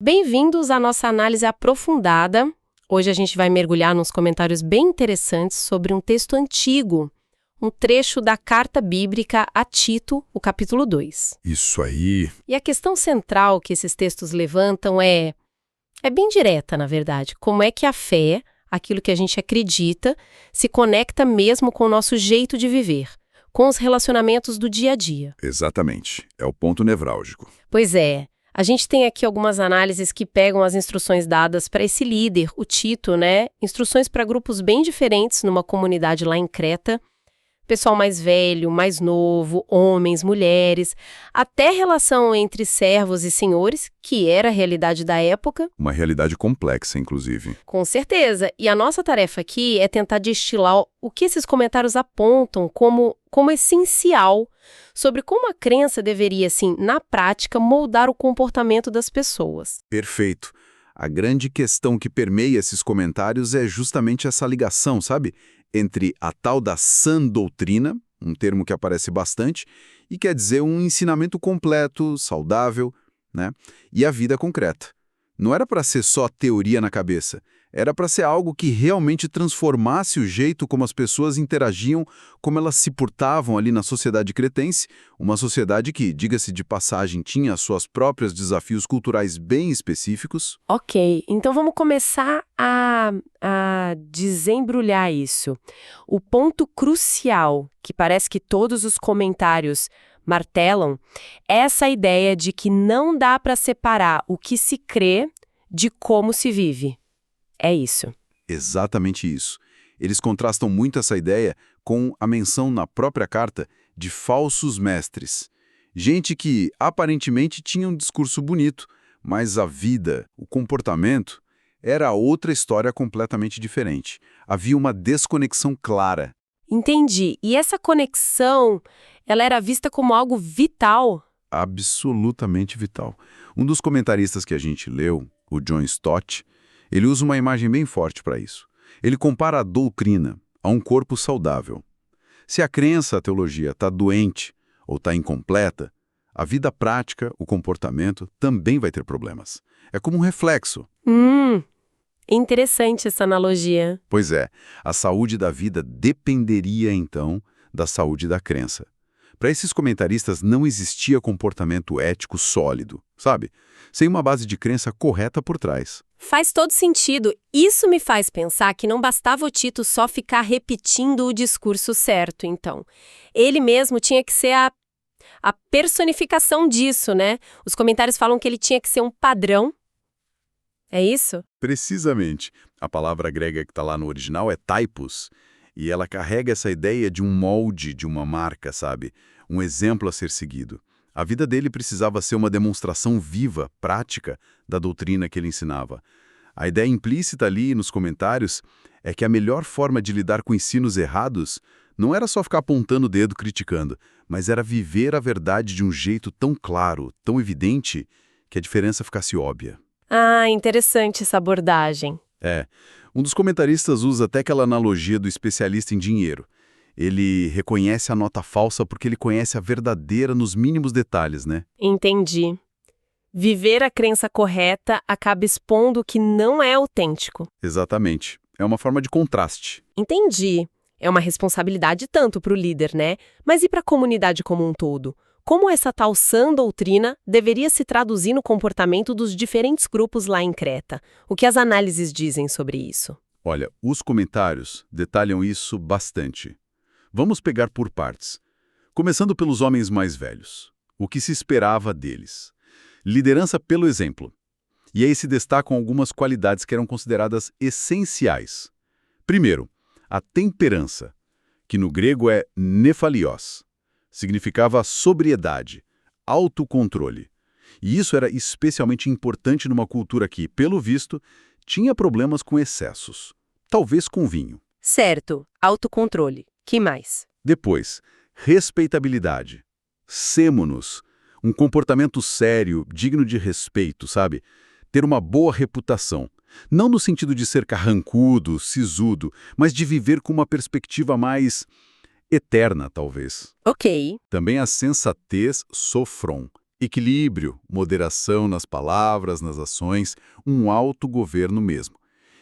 Bem-vindos à nossa análise aprofundada. Hoje a gente vai mergulhar nos comentários bem interessantes sobre um texto antigo, um trecho da Carta Bíblica a Tito, o capítulo 2. Isso aí. E a questão central que esses textos levantam é bem direta, na verdade. Como é que a fé, aquilo que a gente acredita, se conecta mesmo com o nosso jeito de viver, com os relacionamentos do dia a dia? Exatamente. É o ponto nevrálgico. Pois é. A gente tem aqui algumas análises que pegam as instruções dadas para esse líder, o Tito, né? Instruções para grupos bem diferentes numa comunidade lá em Creta. Pessoal mais velho, mais novo, homens, mulheres, até relação entre servos e senhores, que era a realidade da época. Uma realidade complexa, inclusive. Com certeza. E a nossa tarefa aqui é tentar destilar o que esses comentários apontam como essencial sobre como a crença deveria, assim, na prática, moldar o comportamento das pessoas. Perfeito. A grande questão que permeia esses comentários é justamente essa ligação, sabe? Entre a tal da sã doutrina, um termo que aparece bastante, e quer dizer um ensinamento completo, saudável, né? E a vida concreta. Não era para ser só teoria na cabeça, era para ser algo que realmente transformasse o jeito como as pessoas interagiam, como elas se portavam ali na sociedade cretense, uma sociedade que, diga-se de passagem, tinha seus próprios desafios culturais bem específicos. Ok, então vamos começar a desembrulhar isso. O ponto crucial, que parece que todos os comentários martelam, é essa ideia de que não dá para separar o que se crê de como se vive. É isso. Exatamente isso. Eles contrastam muito essa ideia com a menção na própria carta de falsos mestres. Gente que aparentemente tinha um discurso bonito, mas a vida, o comportamento, era outra história completamente diferente. Havia uma desconexão clara. Entendi. E essa conexão, ela era vista como algo vital? Absolutamente vital. Um dos comentaristas que a gente leu, o John Stott, ele usa uma imagem bem forte para isso. Ele compara a doutrina a um corpo saudável. Se a crença, a teologia, está doente ou está incompleta, a vida prática, o comportamento, também vai ter problemas. É como um reflexo. Interessante essa analogia. Pois é, a saúde da vida dependeria, então, da saúde da crença. Para esses comentaristas não existia comportamento ético sólido, sabe? Sem uma base de crença correta por trás. Faz todo sentido. Isso me faz pensar que não bastava o Tito só ficar repetindo o discurso certo, então. Ele mesmo tinha que ser a personificação disso, né? Os comentários falam que ele tinha que ser um padrão. É isso? Precisamente. A palavra grega que está lá no original é typos, e ela carrega essa ideia de um molde, de uma marca, sabe? Um exemplo a ser seguido. A vida dele precisava ser uma demonstração viva, prática, da doutrina que ele ensinava. A ideia implícita ali nos comentários é que a melhor forma de lidar com ensinos errados não era só ficar apontando o dedo criticando, mas era viver a verdade de um jeito tão claro, tão evidente, que a diferença ficasse óbvia. Ah, interessante essa abordagem. Um dos comentaristas usa até aquela analogia do especialista em dinheiro. Ele reconhece a nota falsa porque ele conhece a verdadeira nos mínimos detalhes, né? Entendi. Viver a crença correta acaba expondo o que não é autêntico. Exatamente. É uma forma de contraste. Entendi. É uma responsabilidade tanto para o líder, né? Mas e para a comunidade como um todo? Como essa tal sã doutrina deveria se traduzir no comportamento dos diferentes grupos lá em Creta? O que as análises dizem sobre isso? Olha, os comentários detalham isso bastante. Vamos pegar por partes. Começando pelos homens mais velhos. O que se esperava deles? Liderança pelo exemplo. E aí se destacam algumas qualidades que eram consideradas essenciais. Primeiro, a temperança, que no grego é nefalios. Significava sobriedade, autocontrole. E isso era especialmente importante numa cultura que, pelo visto, tinha problemas com excessos. Talvez com vinho. Certo, autocontrole. Que mais? Depois, respeitabilidade. Sêmonos. Um comportamento sério, digno de respeito, sabe? Ter uma boa reputação. Não no sentido de ser carrancudo, sisudo, mas de viver com uma perspectiva mais eterna, talvez. Ok. Também a sensatez sofron, Equilíbrio, moderação nas palavras, nas ações, um autogoverno mesmo.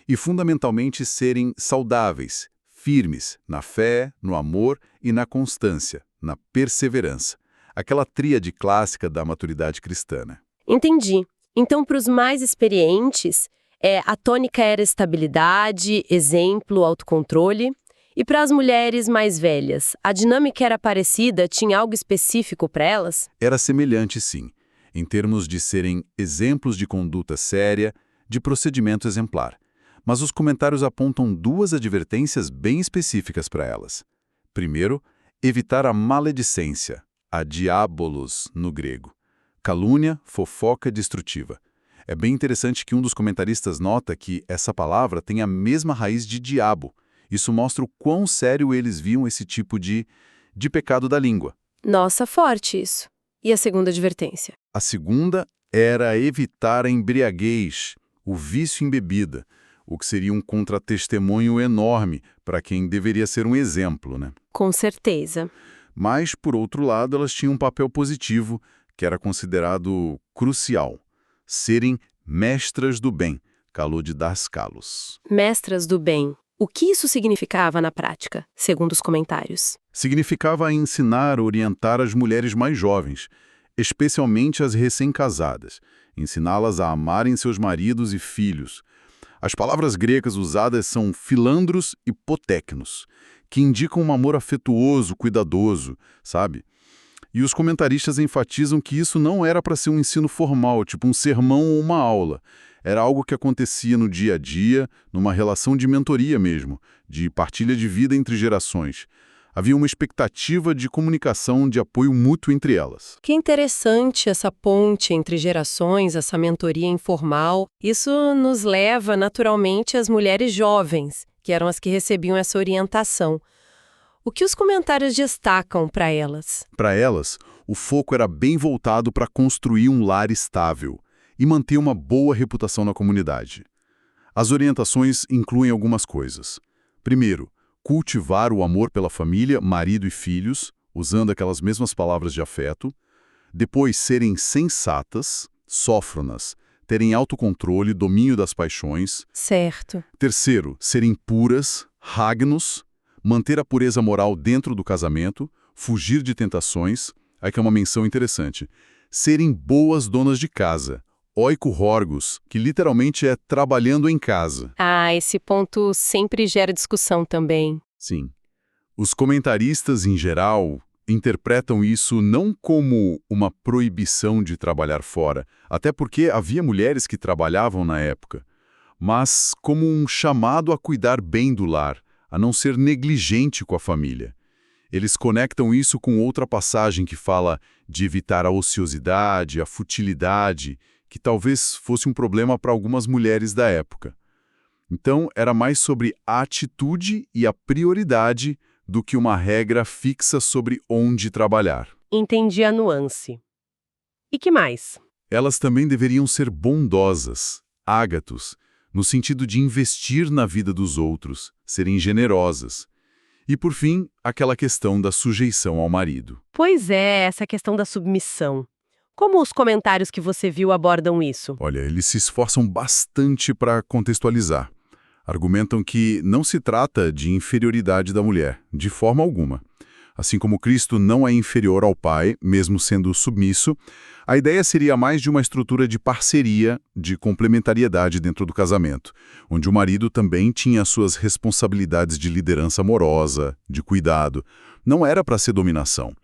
E, fundamentalmente, serem saudáveis, firmes na fé, no amor e na constância, na perseverança. Aquela tríade clássica da maturidade cristã, né? Entendi. Então, para os mais experientes, a tônica era estabilidade, exemplo, autocontrole. E para as mulheres mais velhas, a dinâmica era parecida? Tinha algo específico para elas? Era semelhante, sim, em termos de serem exemplos de conduta séria, de procedimento exemplar. Mas os comentários apontam duas advertências bem específicas para elas. Primeiro, evitar a maledicência, a diabolos no grego. Calúnia, fofoca destrutiva. É bem interessante que um dos comentaristas nota que essa palavra tem a mesma raiz de diabo. Isso mostra o quão sério eles viam esse tipo de pecado da língua. Nossa, forte isso. E a segunda advertência? A segunda era evitar a embriaguez, o vício em bebida, o que seria um contratestemunho enorme para quem deveria ser um exemplo, né? Com certeza. Mas, por outro lado, elas tinham um papel positivo, que era considerado crucial. Serem mestras do bem, calor de daskalos. Mestras do bem. O que isso significava na prática, segundo os comentários? Significava ensinar, orientar as mulheres mais jovens, especialmente as recém-casadas, ensiná-las a amarem seus maridos e filhos. As palavras gregas usadas são filandros e potéknos, que indicam um amor afetuoso, cuidadoso, sabe? E os comentaristas enfatizam que isso não era para ser um ensino formal, tipo um sermão ou uma aula. Era algo que acontecia no dia a dia, numa relação de mentoria mesmo, de partilha de vida entre gerações. Havia uma expectativa de comunicação, de apoio mútuo entre elas. Que interessante essa ponte entre gerações, essa mentoria informal. Isso nos leva naturalmente às mulheres jovens, que eram as que recebiam essa orientação. O que os comentários destacam para elas? Para elas, o foco era bem voltado para construir um lar estável e manter uma boa reputação na comunidade. As orientações incluem algumas coisas. Primeiro, cultivar o amor pela família, marido e filhos, usando aquelas mesmas palavras de afeto. Depois, serem sensatas, sófronas, terem autocontrole, domínio das paixões. Certo. Terceiro, serem puras, ragnos, manter a pureza moral dentro do casamento, fugir de tentações. Aqui é uma menção interessante. Serem boas donas de casa, oikohorgos, que literalmente é trabalhando em casa. Ah, esse ponto sempre gera discussão também. Sim. Os comentaristas, em geral, interpretam isso não como uma proibição de trabalhar fora, até porque havia mulheres que trabalhavam na época, mas como um chamado a cuidar bem do lar, a não ser negligente com a família. Eles conectam isso com outra passagem que fala de evitar a ociosidade, a futilidade, que talvez fosse um problema para algumas mulheres da época. Então, era mais sobre a atitude e a prioridade do que uma regra fixa sobre onde trabalhar. Entendi a nuance. E que mais? Elas também deveriam ser bondosas, ágatos, no sentido de investir na vida dos outros, serem generosas. E, por fim, aquela questão da sujeição ao marido. Pois é, essa questão da submissão. Como os comentários que você viu abordam isso? Olha, eles se esforçam bastante para contextualizar. Argumentam que não se trata de inferioridade da mulher, de forma alguma. Assim como Cristo não é inferior ao Pai, mesmo sendo submisso, a ideia seria mais de uma estrutura de parceria, de complementariedade dentro do casamento, onde o marido também tinha suas responsabilidades de liderança amorosa, de cuidado. Não era para ser dominação.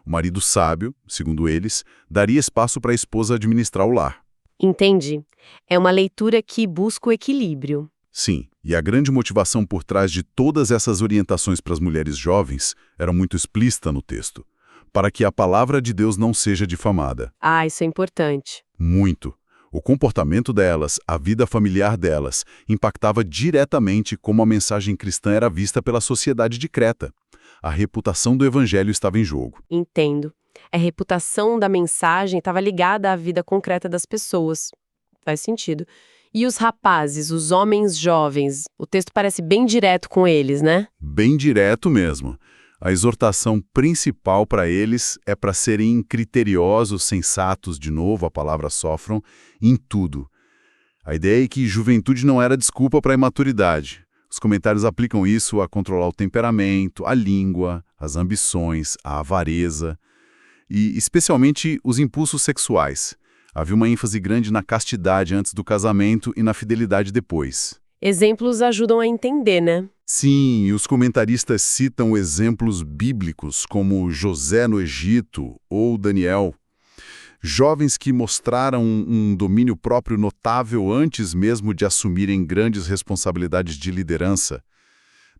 O marido sábio, segundo eles, daria espaço para a esposa administrar o lar. Entendi. É uma leitura que busca o equilíbrio. Sim, e a grande motivação por trás de todas essas orientações para as mulheres jovens era muito explícita no texto, para que a palavra de Deus não seja difamada. Ah, isso é importante. Muito. O comportamento delas, a vida familiar delas, impactava diretamente como a mensagem cristã era vista pela sociedade de Creta. A reputação do evangelho estava em jogo. Entendo. A reputação da mensagem estava ligada à vida concreta das pessoas. Faz sentido. E os rapazes, os homens jovens, o texto parece bem direto com eles, né? Bem direto mesmo. A exortação principal para eles é para serem criteriosos, sensatos, de novo a palavra sofram, em tudo. A ideia é que juventude não era desculpa para a imaturidade. Os comentários aplicam isso a controlar o temperamento, a língua, as ambições, a avareza e, especialmente, os impulsos sexuais. Havia uma ênfase grande na castidade antes do casamento e na fidelidade depois. Exemplos ajudam a entender, né? Sim, e os comentaristas citam exemplos bíblicos como José no Egito ou Daniel. Jovens que mostraram um domínio próprio notável antes mesmo de assumirem grandes responsabilidades de liderança.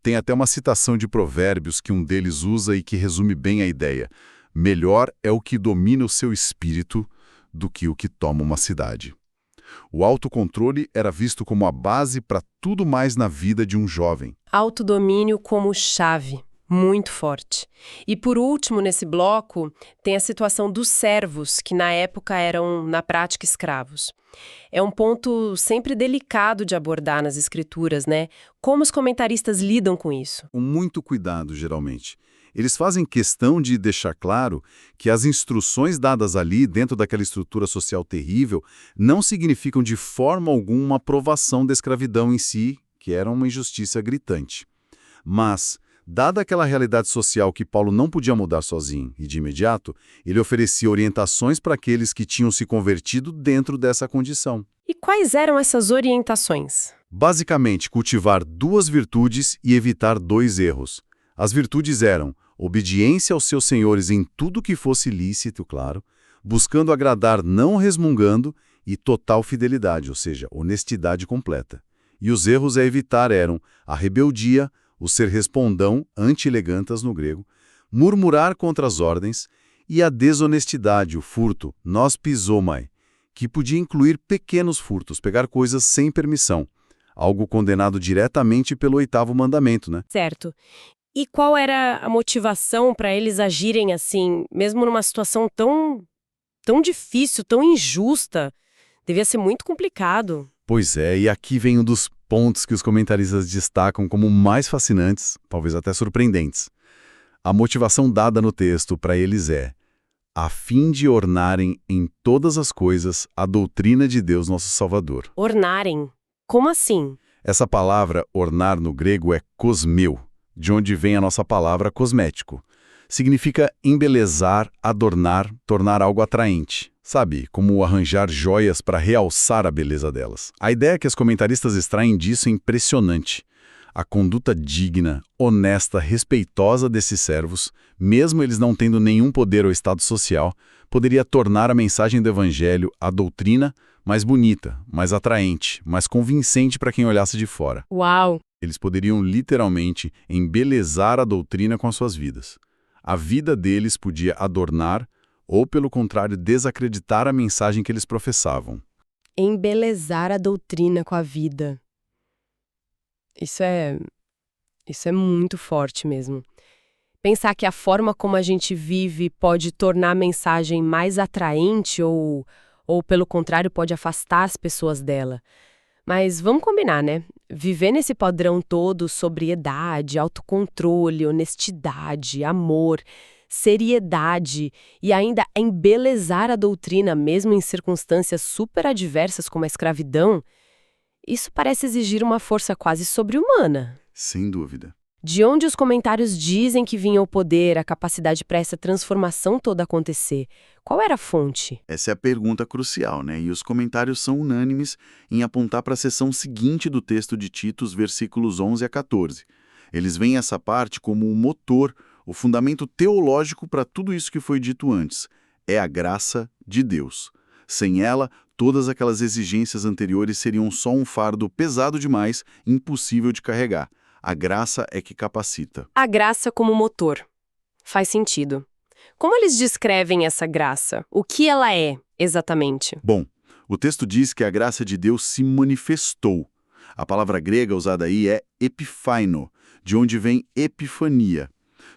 Tem até uma citação de Provérbios que um deles usa e que resume bem a ideia. Melhor é o que domina o seu espírito do que o que toma uma cidade. O autocontrole era visto como a base para tudo mais na vida de um jovem. Autodomínio como chave, muito forte. E por último, nesse bloco, tem a situação dos servos, que na época eram, na prática, escravos. É um ponto sempre delicado de abordar nas escrituras, né? Como os comentaristas lidam com isso? Com muito cuidado, geralmente. Eles fazem questão de deixar claro que as instruções dadas ali, dentro daquela estrutura social terrível, não significam de forma alguma uma aprovação da escravidão em si, que era uma injustiça gritante. Mas, dada aquela realidade social que Paulo não podia mudar sozinho e de imediato, ele oferecia orientações para aqueles que tinham se convertido dentro dessa condição. E quais eram essas orientações? Basicamente, cultivar 2 virtudes e evitar 2 erros. As virtudes eram obediência aos seus senhores em tudo que fosse lícito, claro, buscando agradar não resmungando e total fidelidade, ou seja, honestidade completa. E os erros a evitar eram a rebeldia, o ser respondão, anti-elegantas no grego, murmurar contra as ordens e a desonestidade, o furto, nós pisomai, que podia incluir pequenos furtos, pegar coisas sem permissão, algo condenado diretamente pelo 8º mandamento, né? Certo. E qual era a motivação para eles agirem assim, mesmo numa situação tão difícil, tão injusta? Devia ser muito complicado. Pois é, e aqui vem um dos pontos que os comentaristas destacam como mais fascinantes, talvez até surpreendentes. A motivação dada no texto para eles é a fim de ornarem em todas as coisas a doutrina de Deus nosso Salvador. Ornarem. Como assim? Essa palavra ornar no grego é kosmeu, de onde vem a nossa palavra cosmético. Significa embelezar, adornar, tornar algo atraente. Sabe, como arranjar joias para realçar a beleza delas. A ideia que os comentaristas extraem disso é impressionante. A conduta digna, honesta, respeitosa desses servos, mesmo eles não tendo nenhum poder ou estado social, poderia tornar a mensagem do Evangelho, a doutrina, mais bonita, mais atraente, mais convincente para quem olhasse de fora. Uau! Eles poderiam literalmente embelezar a doutrina com as suas vidas. A vida deles podia adornar ou, pelo contrário, desacreditar a mensagem que eles professavam. Embelezar a doutrina com a vida. Isso é muito forte mesmo. Pensar que a forma como a gente vive pode tornar a mensagem mais atraente ou pelo contrário, pode afastar as pessoas dela. Mas vamos combinar, né? Viver nesse padrão todo, sobriedade, autocontrole, honestidade, amor, seriedade e ainda embelezar a doutrina, mesmo em circunstâncias super adversas como a escravidão, isso parece exigir uma força quase sobre-humana. Sem dúvida. De onde os comentários dizem que vinha o poder, a capacidade para essa transformação toda acontecer? Qual era a fonte? Essa é a pergunta crucial, né? E os comentários são unânimes em apontar para a seção seguinte do texto de Tito, versículos 11 a 14. Eles veem essa parte como o motor, o fundamento teológico para tudo isso que foi dito antes. É a graça de Deus. Sem ela, todas aquelas exigências anteriores seriam só um fardo pesado demais, impossível de carregar. A graça é que capacita. A graça como motor. Faz sentido. Como eles descrevem essa graça? O que ela é, exatamente? Bom, o texto diz que a graça de Deus se manifestou. A palavra grega usada aí é epifaino, de onde vem epifania.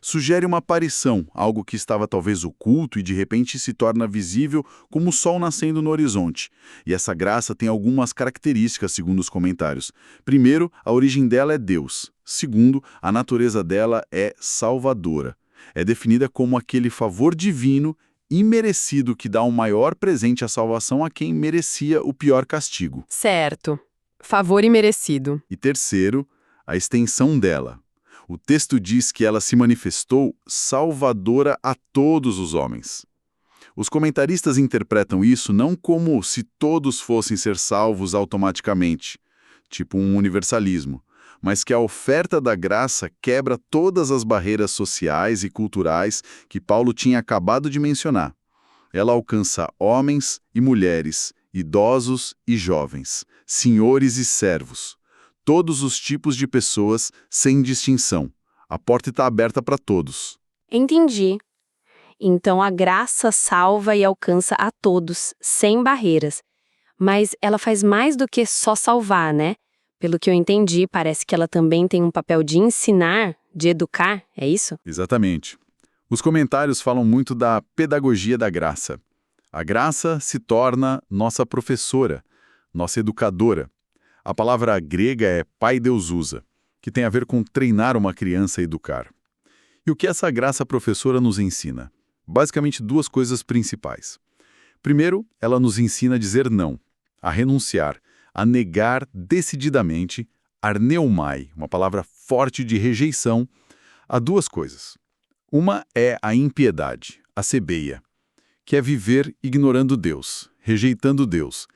Sugere uma aparição, algo que estava talvez oculto e de repente se torna visível como o sol nascendo no horizonte. E essa graça tem algumas características, segundo os comentários. Primeiro, a origem dela é Deus. Segundo, a natureza dela é salvadora. É definida como aquele favor divino imerecido que dá um maior presente à salvação a quem merecia o pior castigo. Certo. Favor imerecido. E terceiro, a extensão dela. O texto diz que ela se manifestou salvadora a todos os homens. Os comentaristas interpretam isso não como se todos fossem ser salvos automaticamente, tipo um universalismo, mas que a oferta da graça quebra todas as barreiras sociais e culturais que Paulo tinha acabado de mencionar. Ela alcança homens e mulheres, idosos e jovens, senhores e servos, todos os tipos de pessoas sem distinção. A porta está aberta para todos. Entendi. Então a graça salva e alcança a todos, sem barreiras. Mas ela faz mais do que só salvar, né? Pelo que eu entendi, parece que ela também tem um papel de ensinar, de educar, é isso? Exatamente. Os comentários falam muito da pedagogia da graça. A graça se torna nossa professora, nossa educadora. A palavra grega é paideususa, que tem a ver com treinar uma criança a educar. E o que essa graça professora nos ensina? Basicamente duas coisas principais. Primeiro, ela nos ensina a dizer não, a renunciar, a negar decididamente, arneumai, uma palavra forte de rejeição, a duas coisas. Uma é a impiedade, a sebeia, que é viver ignorando Deus, rejeitando Deus,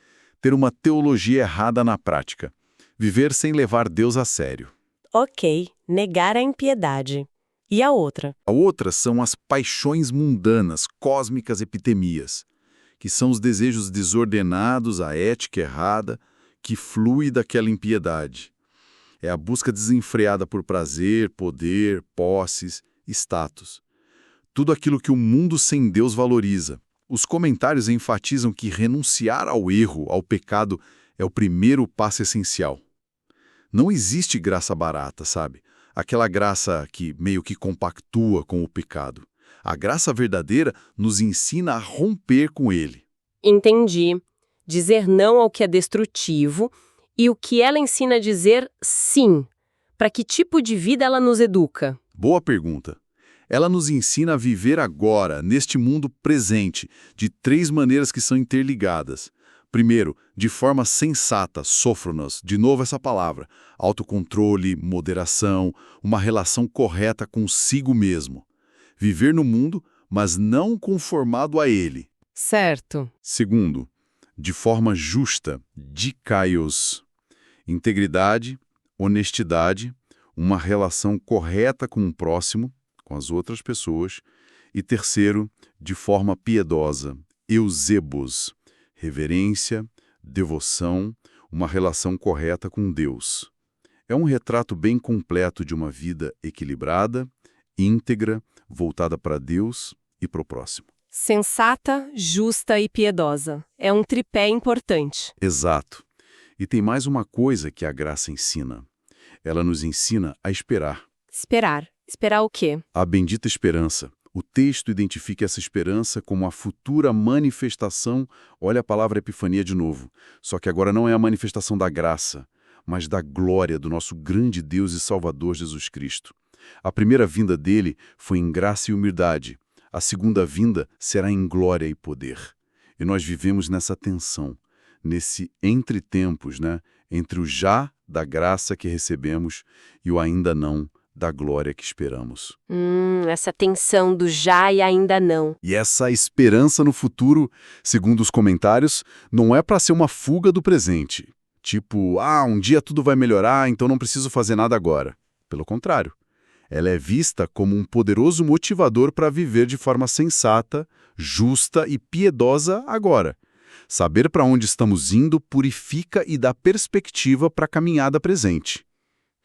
ter uma teologia errada na prática, viver sem levar Deus a sério. Ok, negar a impiedade. E a outra? A outra são as paixões mundanas, cósmicas epitemias, que são os desejos desordenados, a ética errada, que flui daquela impiedade. É a busca desenfreada por prazer, poder, posses, status. Tudo aquilo que o mundo sem Deus valoriza. Os comentários enfatizam que renunciar ao erro, ao pecado, é o primeiro passo essencial. Não existe graça barata, sabe? Aquela graça que meio que compactua com o pecado. A graça verdadeira nos ensina a romper com ele. Entendi. Dizer não ao que é destrutivo e o que ela ensina a dizer sim. Para que tipo de vida ela nos educa? Boa pergunta. Ela nos ensina a viver agora, neste mundo presente, de três maneiras que são interligadas. Primeiro, de forma sensata, sófronos, de novo essa palavra, autocontrole, moderação, uma relação correta consigo mesmo. Viver no mundo, mas não conformado a ele. Certo. Segundo, de forma justa, dikaios, integridade, honestidade, uma relação correta com o próximo, com as outras pessoas. E terceiro, de forma piedosa, eusebos, reverência, devoção, uma relação correta com Deus. É um retrato bem completo de uma vida equilibrada, íntegra, voltada para Deus e para o próximo. Sensata, justa e piedosa. É um tripé importante. Exato. E tem mais uma coisa que a graça ensina. Ela nos ensina a esperar. Esperar. Esperar o quê? A bendita esperança. O texto identifica essa esperança como a futura manifestação, olha a palavra epifania de novo, só que agora não é a manifestação da graça, mas da glória do nosso grande Deus e Salvador Jesus Cristo. A primeira vinda dele foi em graça e humildade, a segunda vinda será em glória e poder. E nós vivemos nessa tensão, nesse entretempos, né? Entre o já da graça que recebemos e o ainda não da glória que esperamos. Essa tensão do já e ainda não. E essa esperança no futuro, segundo os comentários, não é para ser uma fuga do presente. Tipo, um dia tudo vai melhorar, então não preciso fazer nada agora. Pelo contrário, ela é vista como um poderoso motivador para viver de forma sensata, justa e piedosa agora. Saber para onde estamos indo purifica e dá perspectiva para a caminhada presente.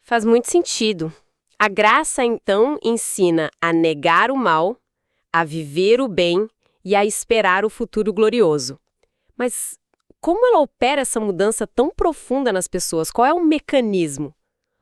Faz muito sentido. A graça, então, ensina a negar o mal, a viver o bem e a esperar o futuro glorioso. Mas como ela opera essa mudança tão profunda nas pessoas? Qual é o mecanismo?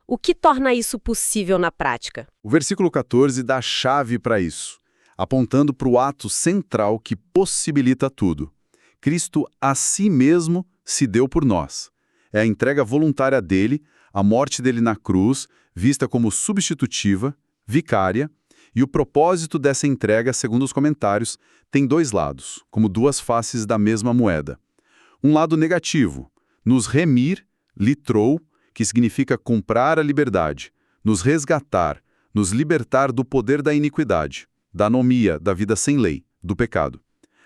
O que torna isso possível na prática? O versículo 14 dá a chave para isso, apontando para o ato central que possibilita tudo. Cristo a si mesmo se deu por nós. É a entrega voluntária dele, a morte dele na cruz, vista como substitutiva, vicária, e o propósito dessa entrega, segundo os comentários, tem dois lados, como duas faces da mesma moeda. Um lado negativo, nos remir, litrou, que significa comprar a liberdade, nos resgatar, nos libertar do poder da iniquidade, da anomia, da vida sem lei, do pecado.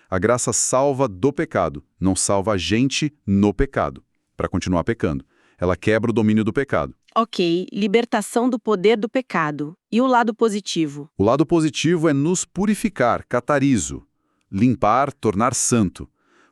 A graça salva do pecado, não salva a gente no pecado, para continuar pecando. Ela quebra o domínio do pecado. Ok, libertação do poder do pecado. E o lado positivo? O lado positivo é nos purificar, catarizo, limpar, tornar santo.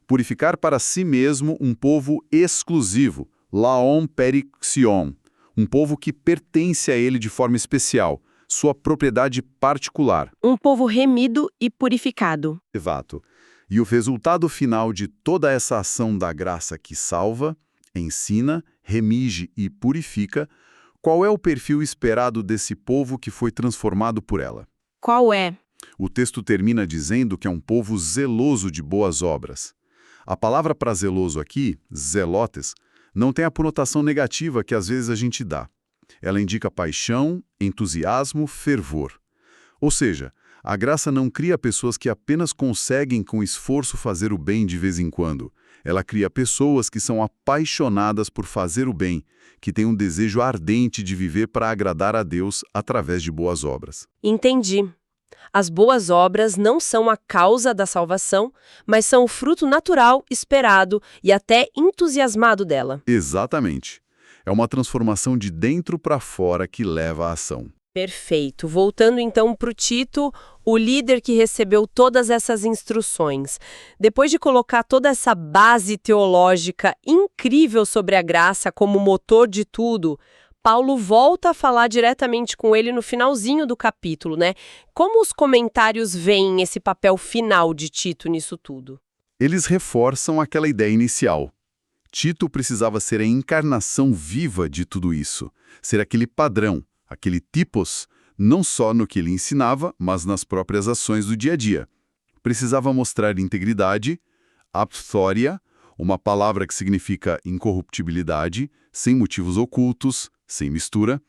Purificar para si mesmo um povo exclusivo, laon perixion, um povo que pertence a ele de forma especial, sua propriedade particular. Um povo remido e purificado. Exato. E o resultado final de toda essa ação da graça que salva, ensina, remige e purifica, qual é o perfil esperado desse povo que foi transformado por ela? Qual é? O texto termina dizendo que é um povo zeloso de boas obras. A palavra para zeloso aqui, zelotes, não tem a conotação negativa que às vezes a gente dá. Ela indica paixão, entusiasmo, fervor. Ou seja, a graça não cria pessoas que apenas conseguem com esforço fazer o bem de vez em quando. Ela cria pessoas que são apaixonadas por fazer o bem, que têm um desejo ardente de viver para agradar a Deus através de boas obras. Entendi. As boas obras não são a causa da salvação, mas são o fruto natural, esperado e até entusiasmado dela. Exatamente. É uma transformação de dentro para fora que leva à ação. Perfeito. Voltando então para o Tito, o líder que recebeu todas essas instruções. Depois de colocar toda essa base teológica incrível sobre a graça como motor de tudo, Paulo volta a falar diretamente com ele no finalzinho do capítulo, né? Como os comentários veem esse papel final de Tito nisso tudo? Eles reforçam aquela ideia inicial. Tito precisava ser a encarnação viva de tudo isso, ser aquele padrão, aquele tipos, não só no que ele ensinava, mas nas próprias ações do dia a dia. Precisava mostrar integridade, apstória, uma palavra que significa incorruptibilidade, sem motivos ocultos, sem mistura.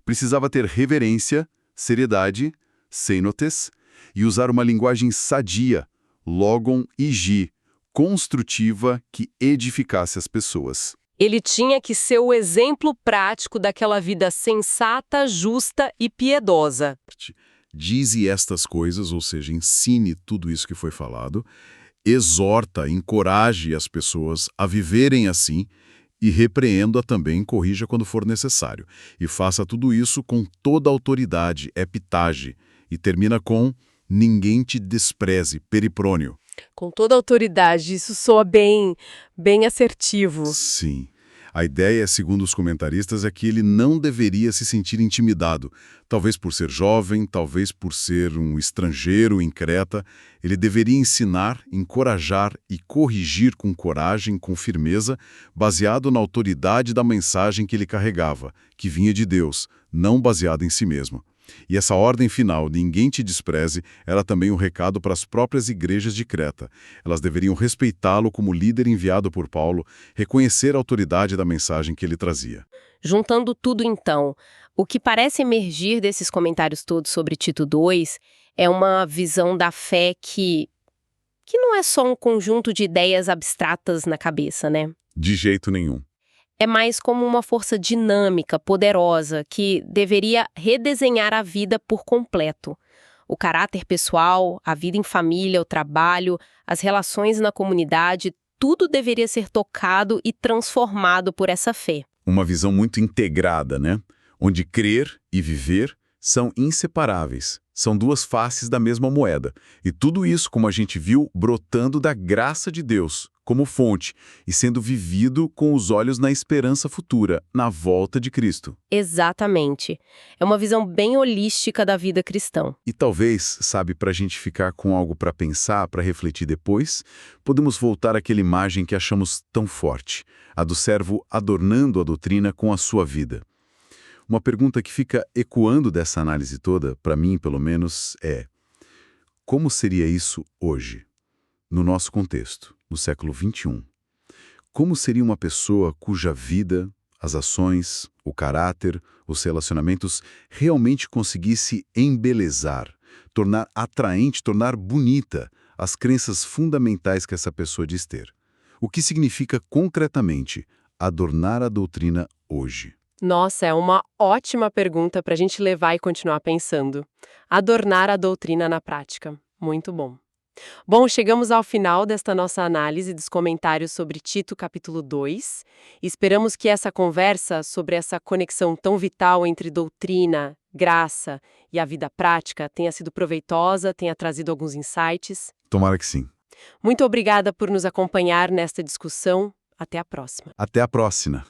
Precisava ter reverência, seriedade, cenotes, e usar uma linguagem sadia, logon igi, construtiva que edificasse as pessoas. Ele tinha que ser o exemplo prático daquela vida sensata, justa e piedosa. Dize estas coisas, ou seja, ensine tudo isso que foi falado, exorta, encoraje as pessoas a viverem assim e repreenda também, corrija quando for necessário. E faça tudo isso com toda a autoridade, epitage, e termina com ninguém te despreze, periprônio. Com toda a autoridade, isso soa bem assertivo. Sim. A ideia, segundo os comentaristas, é que ele não deveria se sentir intimidado. Talvez por ser jovem, talvez por ser um estrangeiro em Creta. Ele deveria ensinar, encorajar e corrigir com coragem, com firmeza, baseado na autoridade da mensagem que ele carregava, que vinha de Deus, não baseado em si mesmo. E essa ordem final, ninguém te despreze, era também um recado para as próprias igrejas de Creta. Elas deveriam respeitá-lo como líder enviado por Paulo, reconhecer a autoridade da mensagem que ele trazia. Juntando tudo então, o que parece emergir desses comentários todos sobre Tito 2 é uma visão da fé que não é só um conjunto de ideias abstratas na cabeça, né? De jeito nenhum. É mais como uma força dinâmica, poderosa, que deveria redesenhar a vida por completo. O caráter pessoal, a vida em família, o trabalho, as relações na comunidade, tudo deveria ser tocado e transformado por essa fé. Uma visão muito integrada, né? Onde crer e viver são inseparáveis. São duas faces da mesma moeda. E tudo isso, como a gente viu, brotando da graça de Deus, como fonte, e sendo vivido com os olhos na esperança futura, na volta de Cristo. Exatamente. É uma visão bem holística da vida cristã. E talvez, sabe, para a gente ficar com algo para pensar, para refletir depois, podemos voltar àquela imagem que achamos tão forte, a do servo adornando a doutrina com a sua vida. Uma pergunta que fica ecoando dessa análise toda, para mim pelo menos, é: como seria isso hoje, no nosso contexto, no século XXI? Como seria uma pessoa cuja vida, as ações, o caráter, os relacionamentos realmente conseguisse embelezar, tornar atraente, tornar bonita as crenças fundamentais que essa pessoa diz ter? O que significa concretamente adornar a doutrina hoje? Nossa, é uma ótima pergunta para a gente levar e continuar pensando. Adornar a doutrina na prática. Muito bom. Bom, chegamos ao final desta nossa análise dos comentários sobre Tito capítulo 2. Esperamos que essa conversa sobre essa conexão tão vital entre doutrina, graça e a vida prática tenha sido proveitosa, tenha trazido alguns insights. Tomara que sim. Muito obrigada por nos acompanhar nesta discussão. Até a próxima. Até a próxima.